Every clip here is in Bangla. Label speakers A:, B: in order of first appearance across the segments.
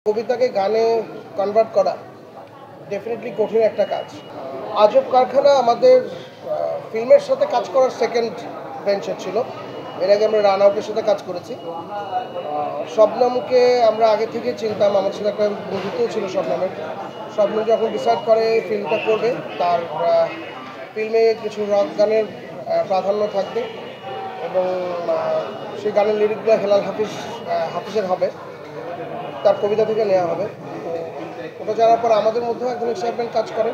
A: কবিতাকে গানে কনভার্ট করা ডেফিনেটলি কঠিন একটা কাজ। আজব কারখানা আমাদের ফিল্মের সাথে কাজ করার সেকেন্ড ভেঞ্চার ছিল। এর আগে আমরা রান আউটের সাথে কাজ করেছি। শবনমকে আমরা আগে থেকে চিনতাম, আমার সাথে একটা বন্ধুত্বও ছিল শবনমের। শবনম যখন ডিসাইড করে ফিল্মটা করবে, তার ফিল্মে কিছু রক গানের প্রাধান্য থাকবে এবং সেই গানের লিরিকগুলো হেলাল হাফিজের হবে, তার কবিতা থেকে নেওয়া হবে। ওটা জানার পর আমাদের মধ্যেও একজন এক্সাইটমেন্ট কাজ করে,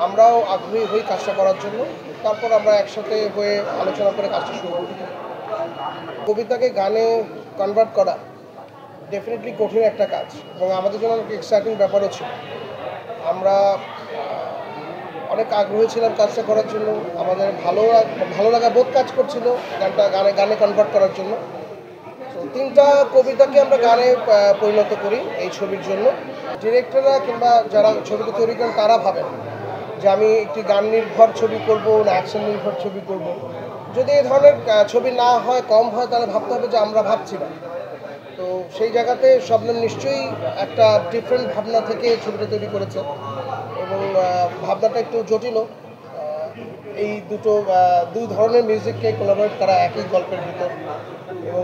A: আমরাও আগ্রহী হই কাজটা করার জন্য। তারপর আমরা একসাথে হয়ে আলোচনা করে কাজটা শুরু করি। কবিতাকে গানে কনভার্ট করা ডেফিনেটলি কঠিন একটা কাজ এবং আমাদের জন্য অনেক এক্সাইটিং ব্যাপারও ছিল। আমরা অনেক আগ্রহী ছিলাম কাজটা করার জন্য, আমাদের ভালো লাগা বোধ কাজ করছিল গানটা গানে কনভার্ট করার জন্য। তো 3টা কবিতাকে আমরা গানে পরিণত করি এই ছবির জন্য। ডিরেক্টররা কিংবা যারা ছবিটা তৈরি করেন তারা ভাবেন যে আমি একটি গান নির্ভর ছবি করব না অ্যাকশন নির্ভর ছবি করব। যদি এই ধরনের ছবি না হয়, কম হয়, তাহলে ভাবতে হবে যে আমরা ভাবছি না। তো সেই জায়গাতে শবনম নিশ্চয়ই একটা ডিফারেন্ট ভাবনা থেকে ছবিটা তৈরি করেছে এবং ভাবনাটা একটু জটিলও। এই দুই ধরনের মিউজিককে কোলাবোরেট করা একই গল্পের ভিতর এবং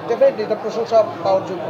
A: ডেফিনেটলি এটা প্রশংসা পাওয়ার যোগ্য।